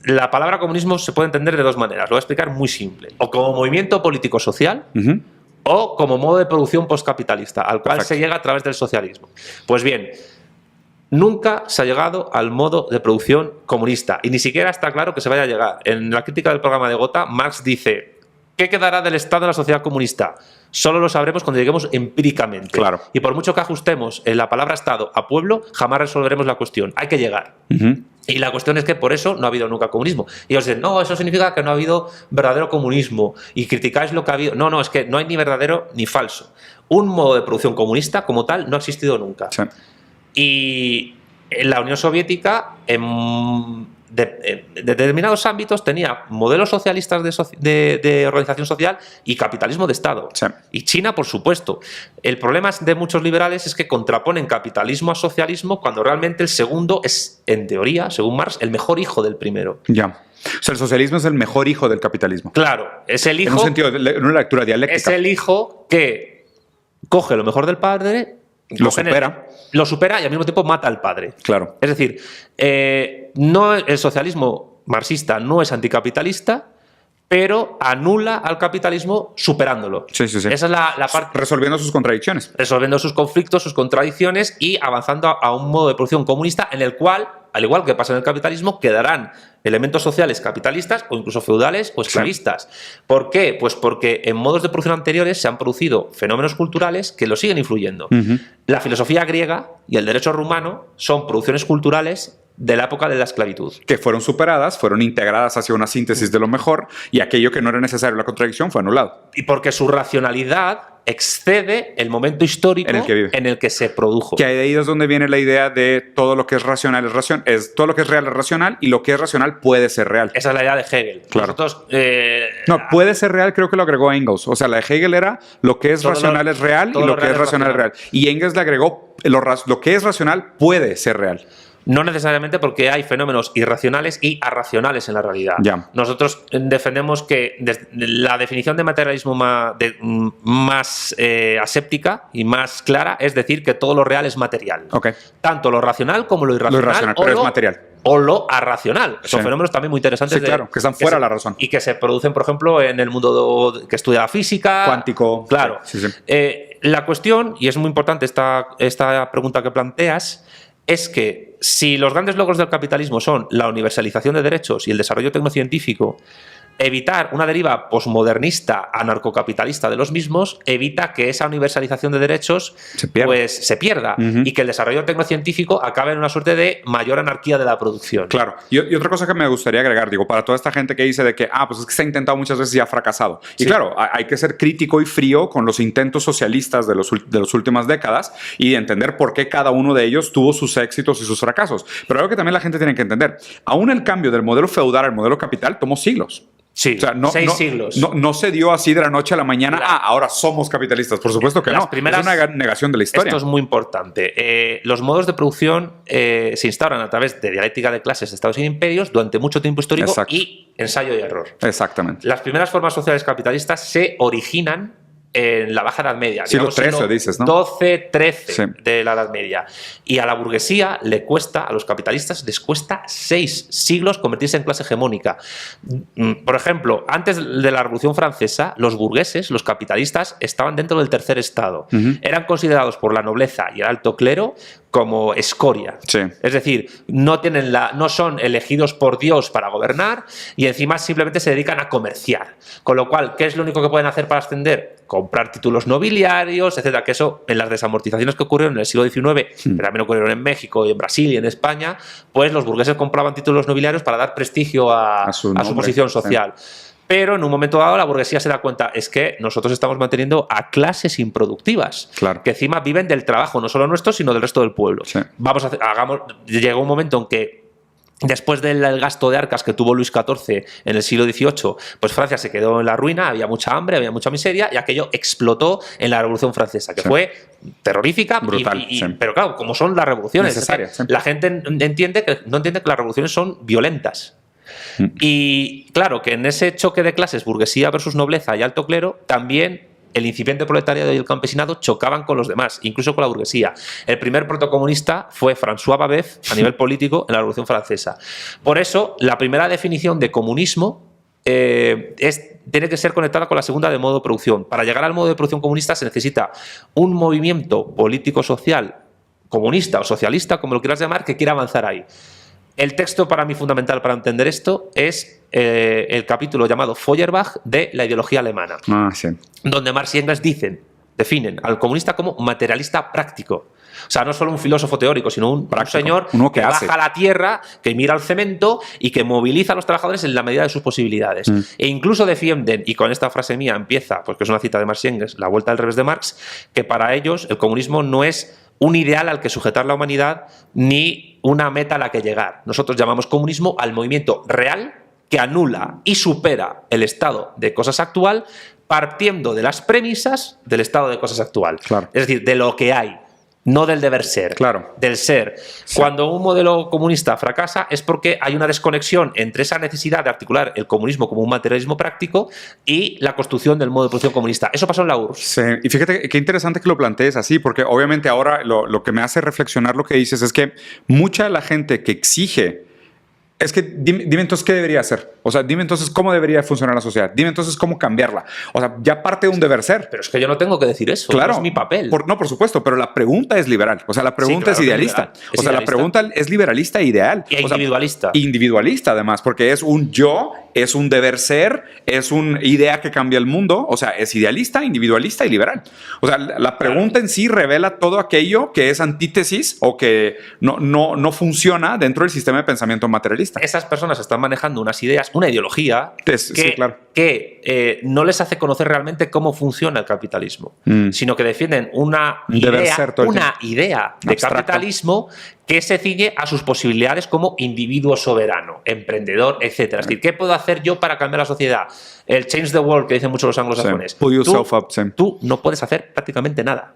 La palabra comunismo se puede entender de dos maneras. Lo voy a explicar muy simple. O como movimiento político-social, o como modo de producción postcapitalista, al cual se llega a través del socialismo. Pues bien, nunca se ha llegado al modo de producción comunista, y ni siquiera está claro que se vaya a llegar. En la crítica del programa de Gotha, Marx dice: ¿qué quedará del Estado en la sociedad comunista? Solo lo sabremos cuando lleguemos empíricamente. Claro. Y por mucho que ajustemos la palabra Estado a pueblo, jamás resolveremos la cuestión. Hay que llegar. Y la cuestión es que por eso no ha habido nunca comunismo. Y os dicen, no, eso significa que no ha habido verdadero comunismo. Y criticáis lo que ha habido. No, no, es que no hay ni verdadero ni falso. Un modo de producción comunista como tal no ha existido nunca. Sí. Y la Unión Soviética, en determinados ámbitos, tenía modelos socialistas de organización social y capitalismo de Estado. Sí. Y China, por supuesto. El problema de muchos liberales es que contraponen capitalismo a socialismo cuando realmente el segundo es, en teoría, según Marx, el mejor hijo del primero. Ya. O sea, el socialismo es el mejor hijo del capitalismo. Claro, es el hijo. En un sentido, en una lectura dialéctica. Es el hijo que coge lo mejor del padre, lo supera y al mismo tiempo mata al padre. Claro. Es decir, no, el socialismo marxista no es anticapitalista, pero anula al capitalismo superándolo. Sí, sí, sí. Esa es la parte. Resolviendo sus contradicciones. Resolviendo sus conflictos, sus contradicciones y avanzando a un modo de producción comunista en el cual, al igual que pasa en el capitalismo, quedarán elementos sociales capitalistas o incluso feudales o esclavistas. Sí. ¿Por qué? Pues porque en modos de producción anteriores se han producido fenómenos culturales que lo siguen influyendo. La filosofía griega y el derecho rumano son producciones culturales de la época de la esclavitud. Que fueron superadas, fueron integradas hacia una síntesis de lo mejor, y aquello que no era necesario, la contradicción, fue anulado. Y porque su racionalidad excede el momento histórico en el que se produjo. Que ahí es donde viene la idea de todo lo que es racional todo lo que es real es racional, y lo que es racional puede ser real. Esa es la idea de Hegel. Claro. Nosotros, no, puede ser real, creo que lo agregó Engels. O sea, la de Hegel era lo que es racional es real y lo que es racional es real. Y Engels le agregó lo que es racional puede ser real. No necesariamente, porque hay fenómenos irracionales y arracionales en la realidad. Ya. Nosotros defendemos que la definición de materialismo más aséptica y más clara es decir que todo lo real es material. Okay. Tanto lo racional como lo irracional. Lo irracional, pero es material. O lo arracional. Son fenómenos también muy interesantes. Sí, claro, que están fuera de la razón. Y que se producen, por ejemplo, en el mundo que estudia la física. Cuántico. Claro. Sí, sí. La cuestión, y es muy importante esta pregunta que planteas, es que si los grandes logros del capitalismo son la universalización de derechos y el desarrollo tecnocientífico, evitar una deriva posmodernista anarcocapitalista de los mismos evita que esa universalización de derechos se pierda y que el desarrollo tecnocientífico acabe en una suerte de mayor anarquía de la producción. Claro. Y otra cosa que me gustaría agregar, digo, para toda esta gente que dice de que pues es que se ha intentado muchas veces y ha fracasado. Y claro, hay que ser crítico y frío con los intentos socialistas de las últimas décadas y entender por qué cada uno de ellos tuvo sus éxitos y sus fracasos. Pero algo que también la gente tiene que entender, aún el cambio del modelo feudal al modelo capital tomó siglos. Sí, o sea, 6 siglos. No se dio así de la noche a la mañana, ahora somos capitalistas. Por supuesto que no. Es una negación de la historia. Esto es muy importante. Los modos de producción se instauran a través de dialéctica de clases de estados y imperios durante mucho tiempo histórico. Exacto. Y ensayo y error. Exactamente. Las primeras formas sociales capitalistas se originan en la Baja Edad Media. Siglo XIII, dices, ¿no? 12, 13 de la Edad Media. Y a la burguesía a los capitalistas les cuesta 6 siglos convertirse en clase hegemónica. Por ejemplo, antes de la Revolución Francesa, los burgueses, los capitalistas, estaban dentro del tercer estado. Eran considerados por la nobleza y el alto clero como escoria. Sí. Es decir, no son elegidos por Dios para gobernar y encima simplemente se dedican a comerciar. Con lo cual, ¿qué es lo único que pueden hacer para ascender? Comprar títulos nobiliarios, etcétera. Que eso, en las desamortizaciones que ocurrieron en el siglo XIX, pero también ocurrieron en México y en Brasil y en España, pues los burgueses compraban títulos nobiliarios para dar prestigio a su posición social. Pero en un momento dado la burguesía se da cuenta, es que nosotros estamos manteniendo a clases improductivas, que encima viven del trabajo, no solo nuestro, sino del resto del pueblo. Sí. Llegó un momento en que después del gasto de arcas que tuvo Luis XIV en el siglo XVIII, pues Francia se quedó en la ruina, había mucha hambre, había mucha miseria, y aquello explotó en la Revolución Francesa, que fue terrorífica, brutal, pero claro, como son las revoluciones, necesarias. La gente no entiende que las revoluciones son violentas. Y claro, que en ese choque de clases, burguesía versus nobleza y alto clero, también el incipiente proletariado y el campesinado chocaban con los demás, incluso con la burguesía. El primer protocomunista fue François Babet a nivel político en la Revolución Francesa. Por eso, la primera definición de comunismo tiene que ser conectada con la segunda de modo de producción. Para llegar al modo de producción comunista se necesita un movimiento político-social comunista o socialista, como lo quieras llamar, que quiera avanzar ahí. El texto para mí fundamental para entender esto es el capítulo llamado Feuerbach de la ideología alemana, Sí. donde Marx y Engels definen al comunista como materialista práctico. O sea, no solo un filósofo teórico, sino un señor uno que baja a la tierra, que mira al cemento y que moviliza a los trabajadores en la medida de sus posibilidades. E incluso defienden, y con esta frase mía empieza, pues que es una cita de Marx y Engels, la vuelta al revés de Marx, que para ellos el comunismo no es un ideal al que sujetar la humanidad ni una meta a la que llegar. Nosotros llamamos comunismo al movimiento real que anula y supera el estado de cosas actual partiendo de las premisas del estado de cosas actual. Claro. Es decir, de lo que hay. No del deber ser, Claro. del ser. Sí. Cuando un modelo comunista fracasa es porque hay una desconexión entre esa necesidad de articular el comunismo como un materialismo práctico y la construcción del modo de producción comunista. Eso pasó en la URSS. Sí, y fíjate qué interesante que lo plantees así, porque obviamente ahora lo que me hace reflexionar lo que dices es que mucha de la gente que exige. Es que dime entonces qué debería hacer. O sea, dime entonces cómo debería funcionar la sociedad. Dime entonces cómo cambiarla. O sea, ya parte de un deber ser. Pero es que yo no tengo que decir eso. Claro. No es mi papel. Por supuesto, pero la pregunta es liberal. O sea, la pregunta es idealista. O sea, la pregunta es liberalista e ideal. Y individualista. Individualista, además, porque es un yo, es un deber ser, es una idea que cambia el mundo. O sea, es idealista, individualista y liberal. O sea, la pregunta en sí revela todo aquello que es antítesis o que no funciona dentro del sistema de pensamiento materialista. Esas personas están manejando unas ideas, una ideología que no les hace conocer realmente cómo funciona el capitalismo, sino que defienden una idea de capitalismo que se ciñe a sus posibilidades como individuo soberano, emprendedor, etc. Es decir, ¿qué puedo hacer yo para cambiar la sociedad? El change the world que dicen muchos los anglosajones. Tú no puedes hacer prácticamente nada.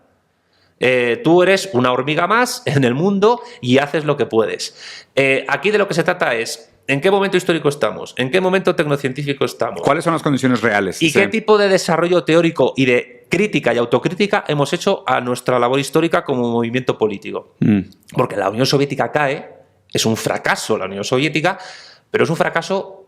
Tú eres una hormiga más en el mundo y haces lo que puedes. Aquí de lo que se trata es ¿en qué momento histórico estamos? ¿En qué momento tecnocientífico estamos? ¿Cuáles son las condiciones reales? ¿Y qué tipo de desarrollo teórico y de crítica y autocrítica hemos hecho a nuestra labor histórica como movimiento político? Porque la Unión Soviética cae, es un fracaso la Unión Soviética, pero es un fracaso,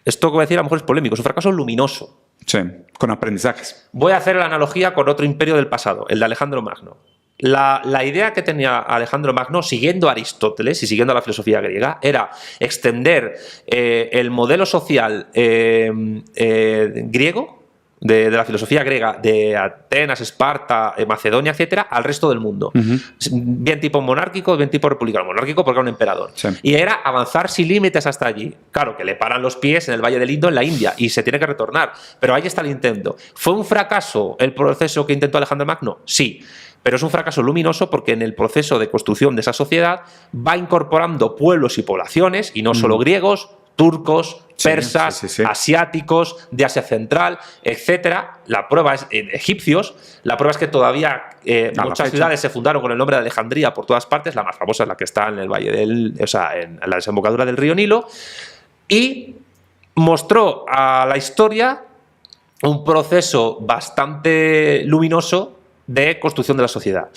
esto que voy a decir a lo mejor es polémico, es un fracaso luminoso. Sí, con aprendizajes. Voy a hacer la analogía con otro imperio del pasado, el de Alejandro Magno. La idea que tenía Alejandro Magno, siguiendo a Aristóteles y siguiendo a la filosofía griega, era extender el modelo social griego, de la filosofía griega, de Atenas, Esparta, Macedonia, etcétera, al resto del mundo. Bien tipo monárquico, bien tipo republicano. Monárquico porque era un emperador. Sí. Y era avanzar sin límites hasta allí. Claro, que le paran los pies en el Valle del Indo, en la India, y se tiene que retornar. Pero ahí está el intento. ¿Fue un fracaso el proceso que intentó Alejandro Magno? Sí. Pero es un fracaso luminoso porque en el proceso de construcción de esa sociedad va incorporando pueblos y poblaciones, y no solo griegos, turcos, persas, asiáticos, de Asia Central, etcétera. La prueba es egipcios. La prueba es que todavía muchas ciudades se fundaron con el nombre de Alejandría por todas partes. La más famosa es la que está en el valle en la desembocadura del río Nilo. Y mostró a la historia un proceso bastante luminoso de construcción de la sociedad.